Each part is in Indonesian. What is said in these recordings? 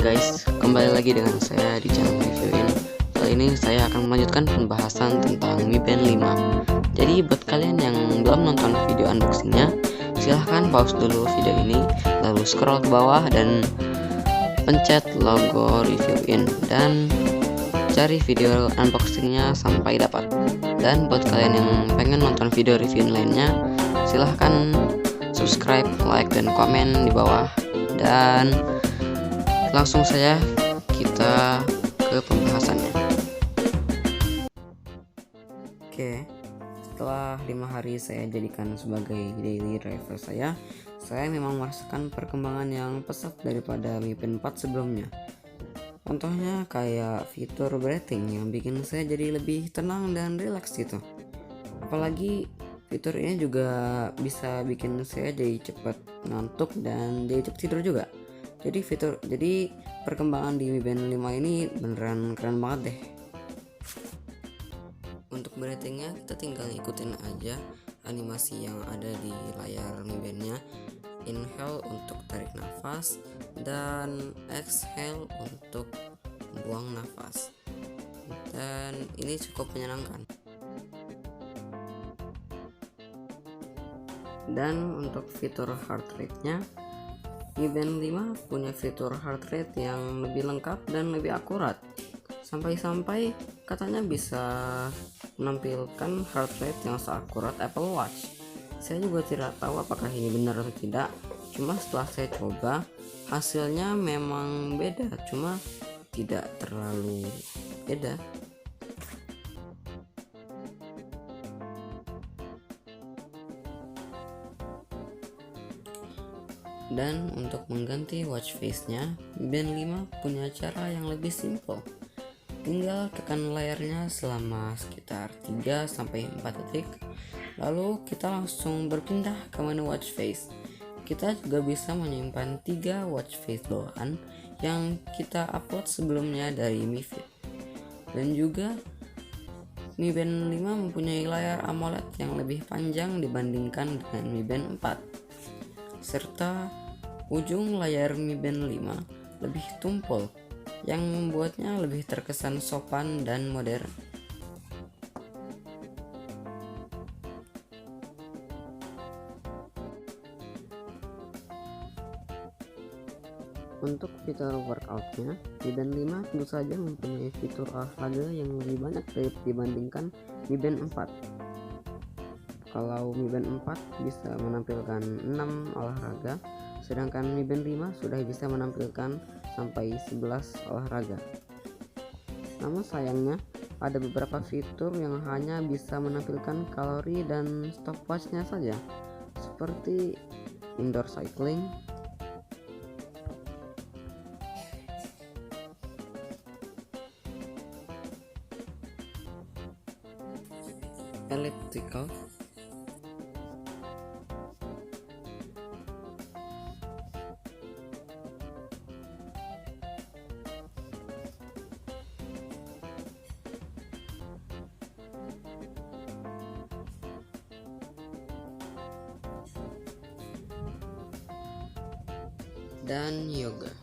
guys, kembali lagi dengan saya di channel Reviewin. Kali ini saya akan melanjutkan pembahasan tentang Mi Band 5. Jadi buat kalian yang belum nonton video unboxingnya, silahkan pause dulu video ini, lalu scroll ke bawah dan pencet logo Reviewin dan cari video unboxingnya sampai dapat. Dan buat kalian yang pengen nonton video review lainnya, silahkan subscribe, like, dan komen di bawah. Dan langsung saja kita ke pembahasannya. Oke, setelah 5 hari saya jadikan sebagai daily driver saya memang merasakan perkembangan yang pesat daripada Mi Band 4 sebelumnya. Contohnya kayak fitur breathing yang bikin saya jadi lebih tenang dan rileks gitu. Apalagi fitur ini juga bisa bikin saya jadi cepat ngantuk dan jadi cepat tidur juga. Jadi perkembangan di Mi Band 5 ini beneran keren banget deh. Untuk breathingnya kita tinggal ikutin aja animasi yang ada di layar Mi Band-nya. Inhale untuk tarik nafas dan exhale untuk buang nafas. Dan ini cukup menyenangkan. Dan untuk fitur heart rate-nya, Mi Band 5 punya fitur heart rate yang lebih lengkap dan lebih akurat. Sampai-sampai katanya bisa menampilkan heart rate yang seakurat Apple Watch. Saya juga tidak tahu apakah ini benar atau tidak. Cuma setelah saya coba, hasilnya memang beda, cuma tidak terlalu beda. Dan untuk mengganti watch face-nya, Mi Band 5 punya cara yang lebih simple. Tinggal tekan layarnya selama sekitar 3-4 detik, lalu kita langsung berpindah ke menu watch face. Kita juga bisa menyimpan 3 watch face bawaan yang kita upload sebelumnya dari Mi Fit. Dan juga Mi Band 5 mempunyai layar AMOLED yang lebih panjang dibandingkan dengan Mi Band 4. Serta ujung layar Mi Band 5 lebih tumpul yang membuatnya lebih terkesan sopan dan modern. Untuk fitur workoutnya, Mi Band 5 tentu saja mempunyai fitur olahraga yang lebih banyak dibandingkan Mi Band 4. Kalau Mi Band 4 bisa menampilkan 6 olahraga, sedangkan Mi Band 5 sudah bisa menampilkan sampai 11 olahraga. Namun sayangnya, ada beberapa fitur yang hanya bisa menampilkan kalori dan stopwatch-nya saja, seperti indoor cycling, elliptical, dan yoga.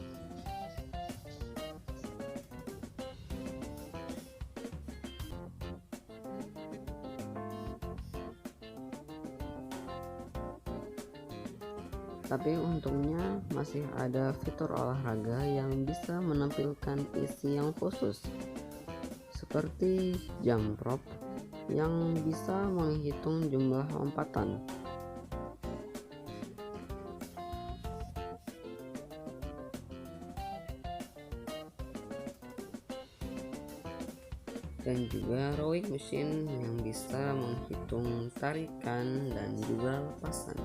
Tapi untungnya masih ada fitur olahraga yang bisa menampilkan isi yang khusus, seperti jump rope yang bisa menghitung jumlah lompatan. Dan juga rowing machine yang bisa menghitung tarikan dan juga lepasan.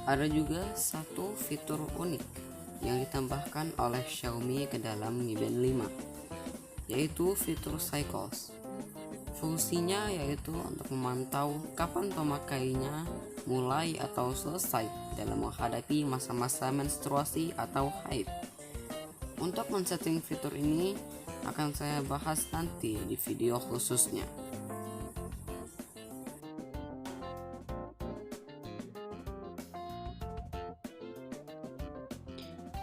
Ada juga satu fitur unik yang ditambahkan oleh Xiaomi ke dalam Mi Band 5, yaitu fitur Cycles. Fungsinya yaitu untuk memantau kapan pemakainya mulai atau selesai dalam menghadapi masa-masa menstruasi atau haid. Untuk men-setting fitur ini akan saya bahas nanti di video khususnya.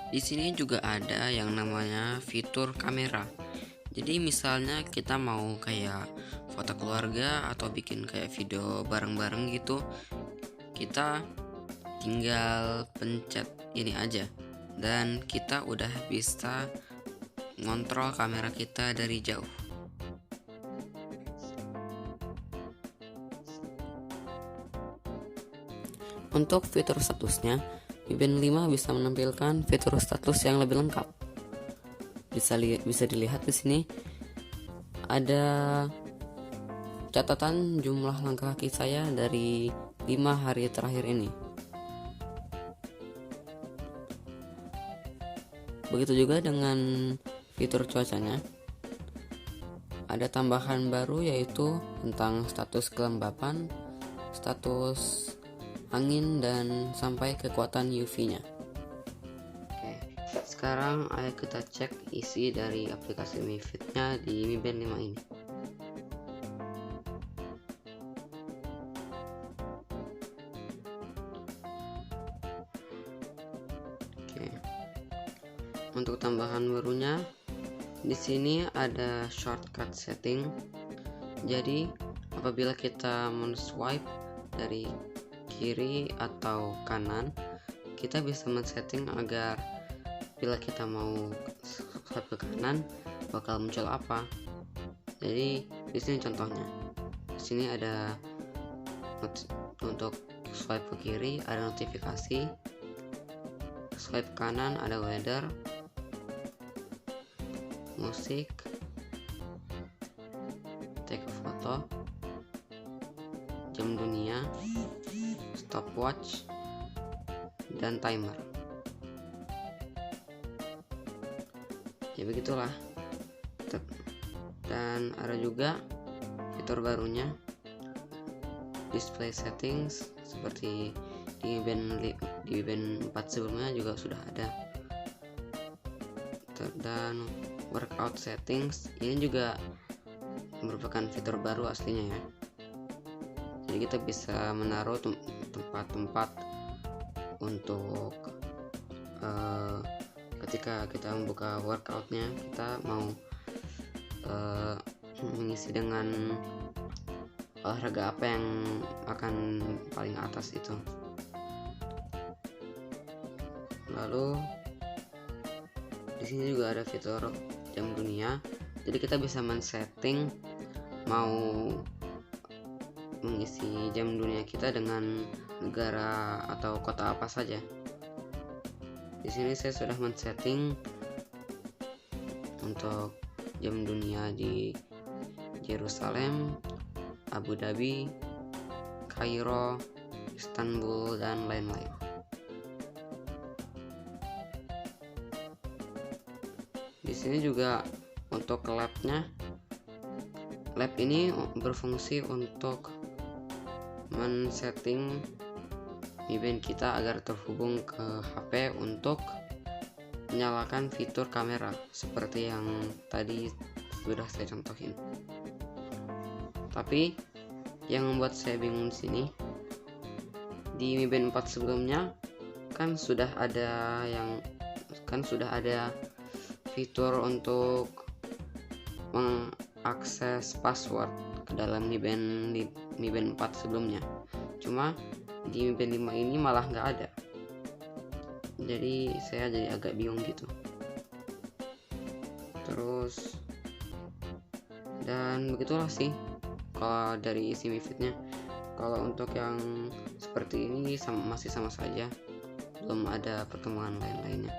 Di sini juga ada yang namanya fitur kamera. Jadi misalnya kita mau kayak foto keluarga atau bikin kayak video bareng-bareng gitu, kita tinggal pencet ini aja dan kita udah bisa ngontrol kamera kita dari jauh. Untuk fitur statusnya, Mi Band 5 bisa menampilkan fitur status yang lebih lengkap. Bisa dilihat di sini ada catatan jumlah langkah kaki saya dari 5 hari terakhir ini. Begitu juga dengan fitur cuacanya. Ada tambahan baru yaitu tentang status kelembapan, status angin, dan sampai kekuatan UV-nya. Oke, sekarang ayo kita cek isi dari aplikasi Mi Fit-nya di Mi Band 5 ini. Oke. Untuk tambahan barunya di sini ada shortcut setting. Jadi apabila kita men-swipe dari kiri atau kanan, kita bisa men-setting agar bila kita mau swipe ke kanan bakal muncul apa. Jadi di sini contohnya. Di sini ada untuk swipe ke kiri ada notifikasi, swipe kanan ada weather, musik, take a photo, jam dunia, stopwatch, dan timer. Ya begitulah. Dan ada juga fitur barunya, display settings, seperti di band 4 sebelumnya juga sudah ada. Dan workout settings ini juga merupakan fitur baru aslinya ya. Jadi kita bisa menaruh tempat-tempat untuk ketika kita membuka workoutnya, kita mau mengisi dengan olahraga apa yang akan paling atas itu. Lalu di sini juga ada fitur jam dunia. Jadi kita bisa men-setting mau mengisi jam dunia kita dengan negara atau kota apa saja. Di sini saya sudah men-setting untuk jam dunia di Yerusalem, Abu Dhabi, Kairo, Istanbul, dan lain-lain. Di sini juga untuk labnya, lab ini berfungsi untuk men-setting Mi Band kita agar terhubung ke HP untuk menyalakan fitur kamera seperti yang tadi sudah saya contohin. Tapi yang membuat saya bingung di sini, di Mi Band 4 sebelumnya kan sudah ada fitur untuk mengakses password ke dalam Mi Band 4 sebelumnya. Cuma di Mi Band 5 ini malah nggak ada. Jadi saya jadi agak bingung gitu. Terus dan begitulah sih kalau dari isi Mi Fit-nya. Kalau untuk yang seperti ini masih sama saja, belum ada perkembangan lain-lainnya.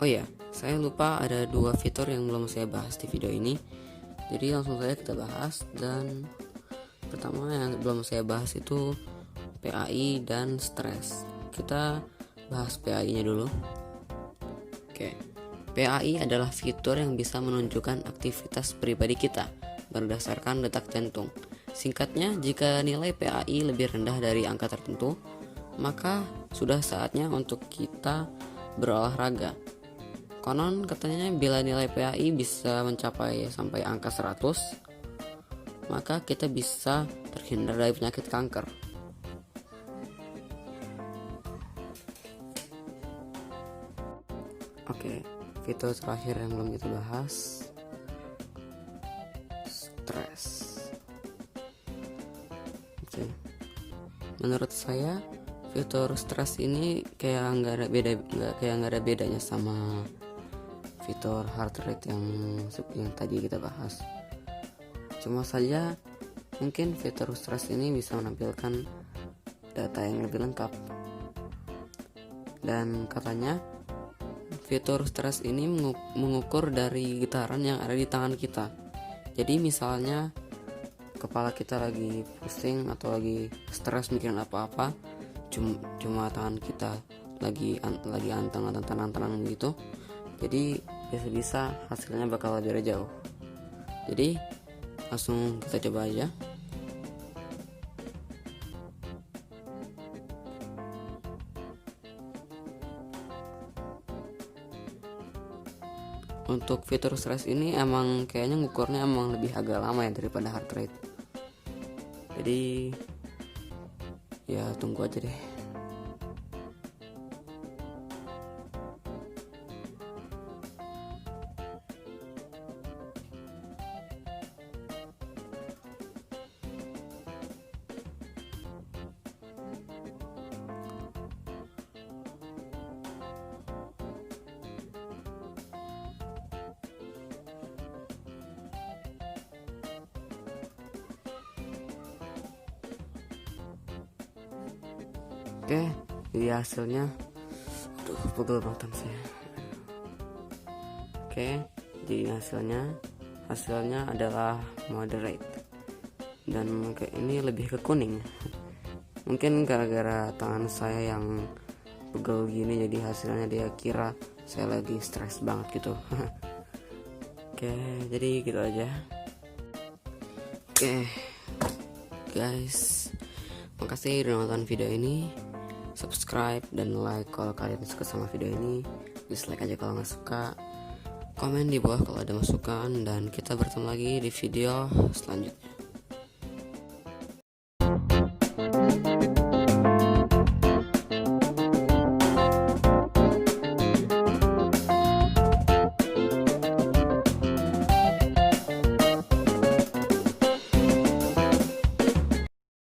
Oh ya, saya lupa ada 2 fitur yang belum saya bahas di video ini. Jadi langsung saja kita bahas. Dan pertama yang belum saya bahas itu PAI dan stres. Kita bahas PAI-nya dulu. Oke. PAI adalah fitur yang bisa menunjukkan aktivitas pribadi kita berdasarkan detak jantung. Singkatnya, jika nilai PAI lebih rendah dari angka tertentu, maka sudah saatnya untuk kita berolahraga. Konon katanya bila nilai PAI bisa mencapai sampai angka 100, maka kita bisa terhindar dari penyakit kanker. Oke, fitur terakhir yang belum kita bahas, stres. Oke, menurut saya fitur stres ini kayak nggak ada bedanya sama fitur heart rate yang tadi kita bahas. Cuma saja mungkin fitur stres ini bisa menampilkan data yang lebih lengkap. Dan katanya fitur stres ini mengukur dari getaran yang ada di tangan kita. Jadi misalnya kepala kita lagi pusing atau lagi stres mikirin apa-apa, cuma tangan kita lagi anteng gitu. Jadi bisa hasilnya bakal lebih jauh. Jadi langsung kita coba aja. Untuk fitur stres ini emang kayaknya ngukurnya emang lebih agak lama ya daripada heart rate. Jadi ya tunggu aja deh. Oke, di hasilnya pegel banget saya. Oke, di hasilnya adalah moderate. Dan ini lebih ke kuning. Mungkin gara-gara tangan saya yang pegel gini, jadi hasilnya dia kira saya lagi stres banget gitu. Oke, jadi gitu aja. Oke, guys, makasih udah nonton video ini. Subscribe dan like kalau kalian suka sama video ini. Dislike aja kalau nggak suka. Komen di bawah kalau ada masukan. Dan kita bertemu lagi di video selanjutnya.